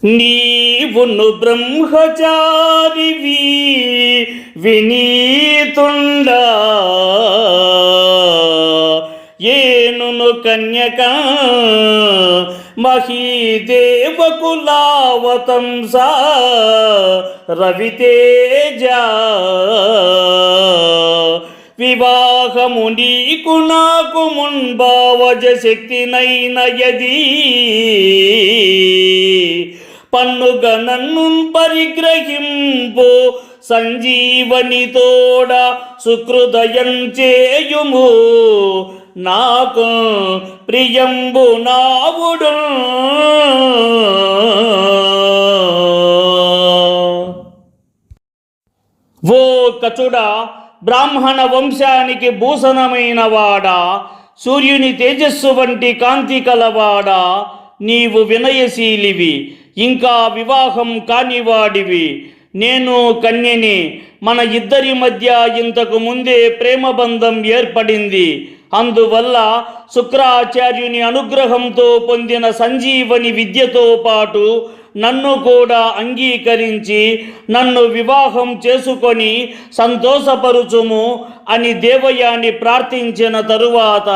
నీవును బ్రహ్మచారివి వినీతుండా ఏనును కన్యక మహీదేవకులావతంస రవితేజ వివాహము నీకు నాకు మున్భావజ శక్తినైన యది పన్నుగ నన్ను పరిగ్రహింపు సంజీవని తోడ సుకృదయం చేయుము నాకు ప్రియంబు నావుడు. ఓ కచుడా, బ్రాహ్మణ వంశానికి భూషణమైన వాడా, సూర్యుని తేజస్సు వంటి కాంతి కలవాడా, నీవు వినయశీలివి, ఇంకా వివాహం కానివాడివి. నేను కన్యని. మన ఇద్దరి మధ్య ఇంతకు ముందే ప్రేమబంధం ఏర్పడింది. అందువల్ల శుక్రాచార్యుని అనుగ్రహంతో పొందిన సంజీవని విద్యతో పాటు నన్ను కూడా అంగీకరించి నన్ను వివాహం చేసుకొని సంతోషపరుచుము అని దేవయాని ప్రార్థించిన తరువాత